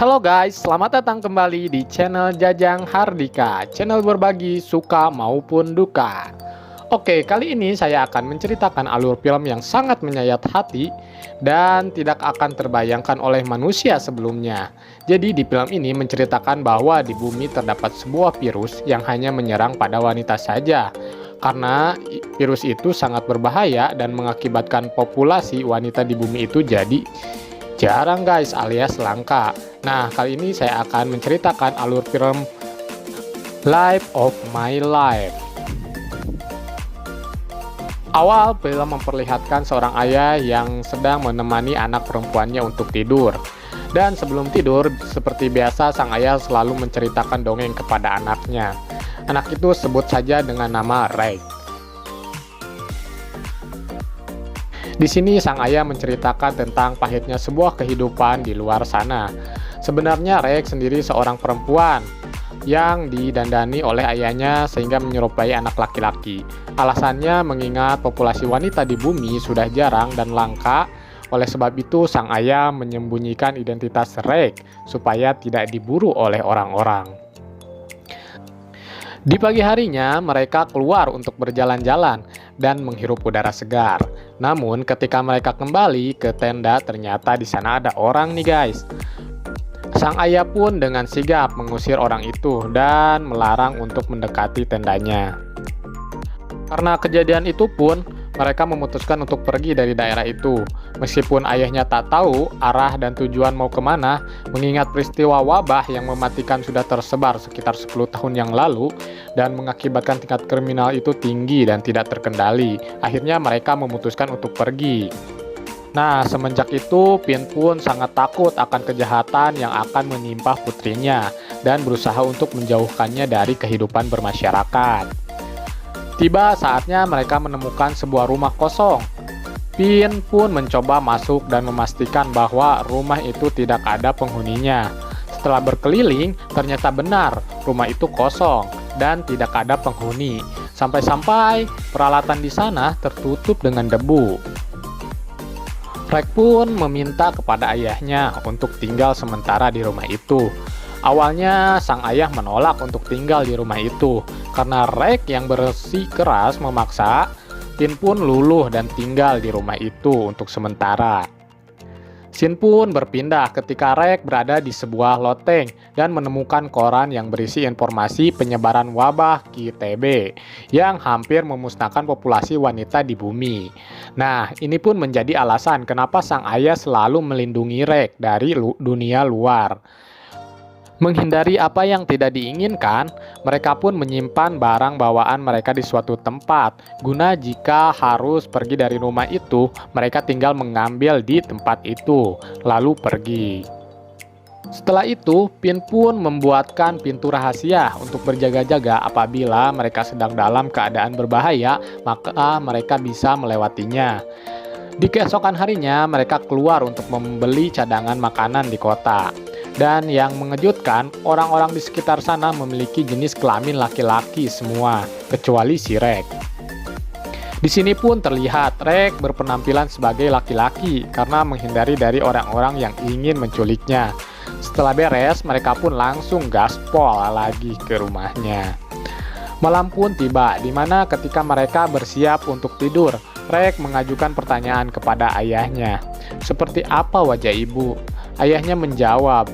Halo guys, selamat datang kembali di channel Jajang Hardika, channel berbagi suka maupun duka. Oke, kali ini saya akan menceritakan alur film yang sangat menyayat hati dan tidak akan terbayangkan oleh manusia sebelumnya. Jadi di film ini menceritakan bahwa di bumi terdapat sebuah virus yang hanya menyerang pada wanita saja. Karena virus itu sangat berbahaya dan mengakibatkan populasi wanita di bumi itu jadi jarang guys, alias langka. Nah, kali ini saya akan menceritakan alur film Life of My Life. Awal film memperlihatkan seorang ayah yang sedang menemani anak perempuannya untuk tidur. Dan sebelum tidur, seperti biasa sang ayah selalu menceritakan dongeng kepada anaknya. Anak itu sebut saja dengan nama Ray. Di sini sang ayah menceritakan tentang pahitnya sebuah kehidupan di luar sana. Sebenarnya Rek sendiri seorang perempuan yang didandani oleh ayahnya sehingga menyerupai anak laki-laki. Alasannya mengingat populasi wanita di bumi sudah jarang dan langka. Oleh sebab itu sang ayah menyembunyikan identitas Rek supaya tidak diburu oleh orang-orang. Di pagi harinya mereka keluar untuk berjalan-jalan dan menghirup udara segar. Namun ketika mereka kembali ke tenda ternyata di sana ada orang nih guys. Sang ayah pun dengan sigap mengusir orang itu dan melarang untuk mendekati tendanya. Karena kejadian itu pun mereka memutuskan untuk pergi dari daerah itu. Meskipun ayahnya tak tahu arah dan tujuan mau kemana, mengingat peristiwa wabah yang mematikan sudah tersebar sekitar 10 tahun yang lalu dan mengakibatkan tingkat kriminal itu tinggi dan tidak terkendali. Akhirnya mereka memutuskan untuk pergi. Nah, semenjak itu Pin pun sangat takut akan kejahatan yang akan menimpa putrinya dan berusaha untuk menjauhkannya dari kehidupan bermasyarakat. Tiba saatnya mereka menemukan sebuah rumah kosong. Pin pun mencoba masuk dan memastikan bahwa rumah itu tidak ada penghuninya. Setelah berkeliling, ternyata benar rumah itu kosong dan tidak ada penghuni. Sampai-sampai peralatan di sana tertutup dengan debu. Rek pun meminta kepada ayahnya untuk tinggal sementara di rumah itu. Awalnya sang ayah menolak untuk tinggal di rumah itu karena Rek yang bersikeras memaksa. Pin pun luluh dan tinggal di rumah itu untuk sementara. Scene pun berpindah ketika Rek berada di sebuah loteng dan menemukan koran yang berisi informasi penyebaran wabah QTB yang hampir memusnahkan populasi wanita di bumi. Nah, ini pun menjadi alasan kenapa sang ayah selalu melindungi Rek dari dunia luar. Menghindari apa yang tidak diinginkan, mereka pun menyimpan barang bawaan mereka di suatu tempat, guna jika harus pergi dari rumah itu, mereka tinggal mengambil di tempat itu, lalu pergi. Setelah itu, Pin pun membuatkan pintu rahasia untuk berjaga-jaga apabila mereka sedang dalam keadaan berbahaya, maka mereka bisa melewatinya. Di keesokan harinya, mereka keluar untuk membeli cadangan makanan di kota. Dan yang mengejutkan, orang-orang di sekitar sana memiliki jenis kelamin laki-laki semua, kecuali si Rek. Di sini pun terlihat Rek berpenampilan sebagai laki-laki karena menghindari dari orang-orang yang ingin menculiknya. Setelah beres, mereka pun langsung gaspol lagi ke rumahnya. Malam pun tiba, di mana ketika mereka bersiap untuk tidur, Rek mengajukan pertanyaan kepada ayahnya. Seperti apa wajah ibu? Ayahnya menjawab,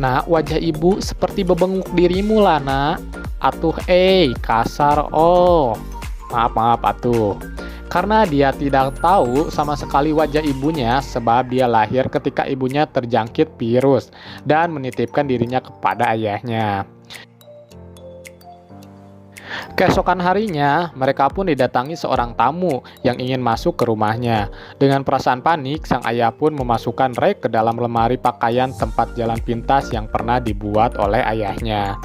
"Nah, wajah ibu seperti bebenguk dirimu lah, nak. Atuh, kasar, oh. Maaf, atuh." Karena dia tidak tahu sama sekali wajah ibunya sebab dia lahir ketika ibunya terjangkit virus dan menitipkan dirinya kepada ayahnya. Keesokan harinya, mereka pun didatangi seorang tamu yang ingin masuk ke rumahnya. Dengan perasaan panik, sang ayah pun memasukkan Rek ke dalam lemari pakaian tempat jalan pintas yang pernah dibuat oleh ayahnya.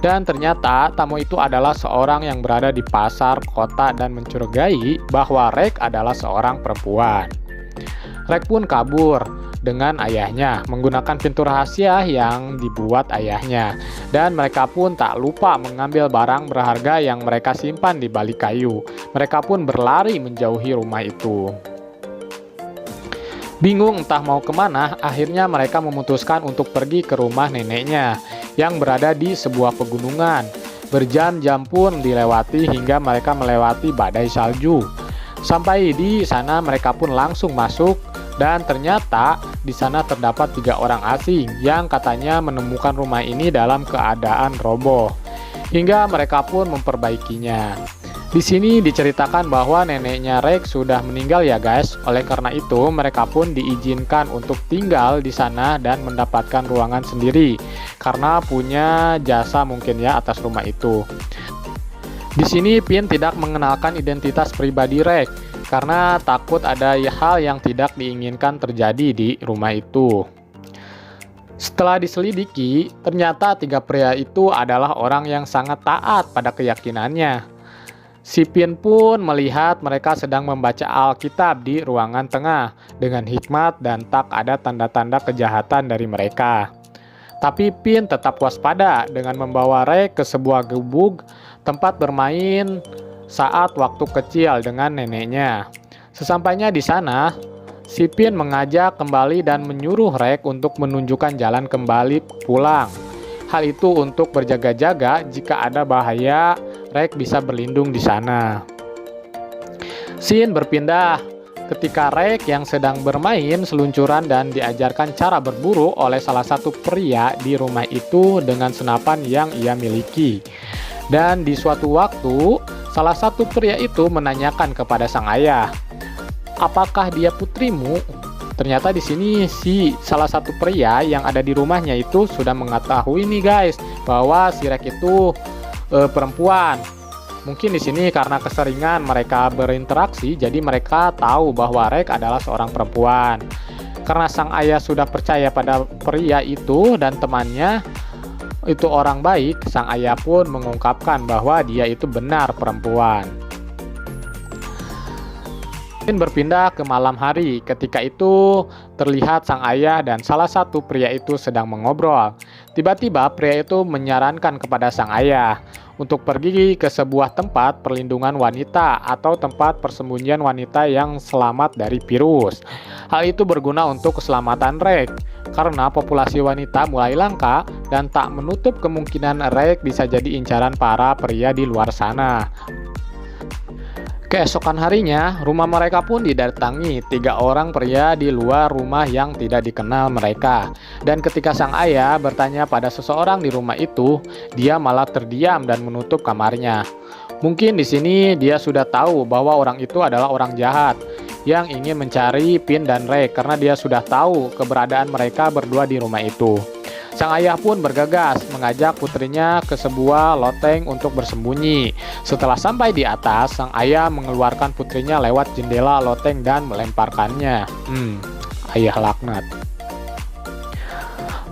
Dan ternyata tamu itu adalah seorang yang berada di pasar kota dan mencurigai bahwa Rek adalah seorang perempuan. Rek pun kabur dengan ayahnya menggunakan pintu rahasia yang dibuat ayahnya, dan mereka pun tak lupa mengambil barang berharga yang mereka simpan di balik kayu. Mereka pun berlari menjauhi rumah itu. Bingung entah mau kemana, akhirnya mereka memutuskan untuk pergi ke rumah neneknya yang berada di sebuah pegunungan. Berjam-jam pun dilewati hingga mereka melewati badai salju. Sampai di sana mereka pun langsung masuk dan ternyata di sana terdapat 3 orang asing yang katanya menemukan rumah ini dalam keadaan roboh. Hingga mereka pun memperbaikinya. Di sini diceritakan bahwa neneknya Rex sudah meninggal ya guys. Oleh karena itu mereka pun diizinkan untuk tinggal di sana dan mendapatkan ruangan sendiri karena punya jasa mungkin ya atas rumah itu. Di sini Pin tidak mengenalkan identitas pribadi Rex karena takut ada hal yang tidak diinginkan terjadi di rumah itu. Setelah diselidiki, ternyata 3 pria itu adalah orang yang sangat taat pada keyakinannya. Si Pin pun melihat mereka sedang membaca Alkitab di ruangan tengah dengan hikmat dan tak ada tanda-tanda kejahatan dari mereka. Tapi Pin tetap waspada dengan membawa Rex ke sebuah gubuk tempat bermain saat waktu kecil dengan neneknya. Sesampainya di sana, si Pin mengajak kembali dan menyuruh Rex untuk menunjukkan jalan kembali pulang. Hal itu untuk berjaga-jaga jika ada bahaya, Rex bisa berlindung di sana. Scene berpindah ketika Rex yang sedang bermain seluncuran dan diajarkan cara berburu oleh salah satu pria di rumah itu dengan senapan yang ia miliki. Dan di suatu waktu, salah satu pria itu menanyakan kepada sang ayah, "Apakah dia putrimu?" Ternyata di sini salah satu pria yang ada di rumahnya itu sudah mengetahui nih guys bahwa si Rex itu perempuan. Mungkin di sini karena keseringan mereka berinteraksi, jadi mereka tahu bahwa Rex adalah seorang perempuan. Karena sang ayah sudah percaya pada pria itu dan temannya itu orang baik, sang ayah pun mengungkapkan bahwa dia itu benar perempuan. Berpindah ke malam hari. Ketika itu terlihat sang ayah dan salah satu pria itu sedang mengobrol. Tiba-tiba pria itu menyarankan kepada sang ayah untuk pergi ke sebuah tempat perlindungan wanita atau tempat persembunyian wanita yang selamat dari virus. Hal itu berguna untuk keselamatan Rex karena populasi wanita mulai langka dan tak menutup kemungkinan Rex bisa jadi incaran para pria di luar sana. Keesokan harinya, rumah mereka pun didatangi 3 orang pria di luar rumah yang tidak dikenal mereka. Dan ketika sang ayah bertanya pada seseorang di rumah itu, dia malah terdiam dan menutup kamarnya. Mungkin di sini dia sudah tahu bahwa orang itu adalah orang jahat yang ingin mencari Pin dan Rex karena dia sudah tahu keberadaan mereka berdua di rumah itu. Sang ayah pun bergegas mengajak putrinya ke sebuah loteng untuk bersembunyi. Setelah sampai di atas, sang ayah mengeluarkan putrinya lewat jendela loteng dan melemparkannya. Ayah laknat.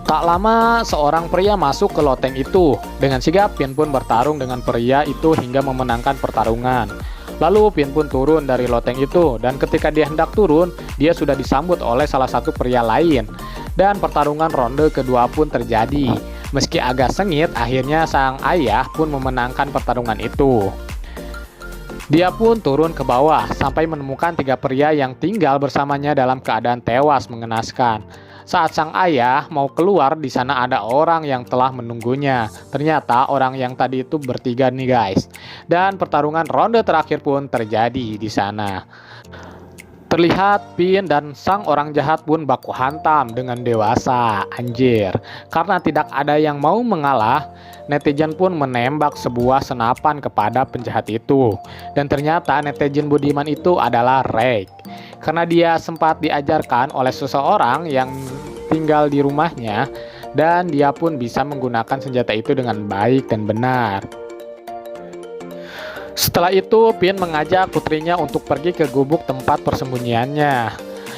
Tak lama, seorang pria masuk ke loteng itu. Dengan sigap, Pin pun bertarung dengan pria itu hingga memenangkan pertarungan. Lalu Pin pun turun dari loteng itu, dan ketika dia hendak turun, dia sudah disambut oleh salah satu pria lain. Dan pertarungan ronde kedua pun terjadi. Meski agak sengit, akhirnya sang ayah pun memenangkan pertarungan itu. Dia pun turun ke bawah sampai menemukan 3 pria yang tinggal bersamanya dalam keadaan tewas mengenaskan. Saat sang ayah mau keluar, di sana ada orang yang telah menunggunya. Ternyata orang yang tadi itu bertiga nih guys. Dan pertarungan ronde terakhir pun terjadi di sana. Terlihat Pin dan sang orang jahat pun baku hantam dengan dewasa, anjir. Karena tidak ada yang mau mengalah, netizen pun menembak sebuah senapan kepada penjahat itu. Dan ternyata netizen budiman itu adalah Rex. Karena dia sempat diajarkan oleh seseorang yang tinggal di rumahnya, dan dia pun bisa menggunakan senjata itu dengan baik dan benar. Setelah itu, Pin mengajak putrinya untuk pergi ke gubuk tempat persembunyiannya.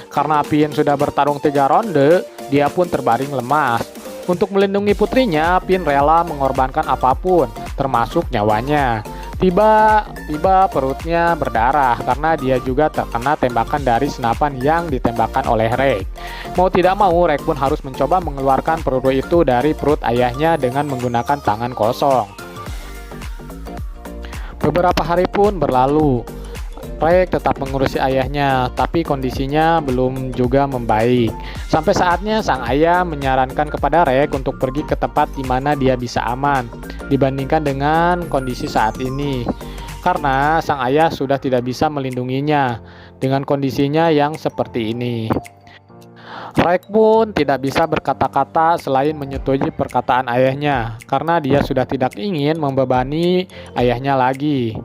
Karena Pin sudah bertarung 3 ronde, dia pun terbaring lemas. Untuk melindungi putrinya, Pin rela mengorbankan apapun, termasuk nyawanya. Tiba-tiba perutnya berdarah karena dia juga terkena tembakan dari senapan yang ditembakkan oleh Rex. Mau tidak mau, Rex pun harus mencoba mengeluarkan peluru itu dari perut ayahnya dengan menggunakan tangan kosong. Beberapa hari pun berlalu. Rek tetap mengurusi ayahnya, tapi kondisinya belum juga membaik. Sampai saatnya sang ayah menyarankan kepada Rek untuk pergi ke tempat di mana dia bisa aman dibandingkan dengan kondisi saat ini. Karena sang ayah sudah tidak bisa melindunginya dengan kondisinya yang seperti ini. Rek pun tidak bisa berkata-kata selain menyetujui perkataan ayahnya karena dia sudah tidak ingin membebani ayahnya lagi.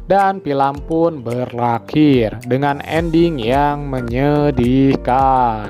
Dan film pun berakhir dengan ending yang menyedihkan.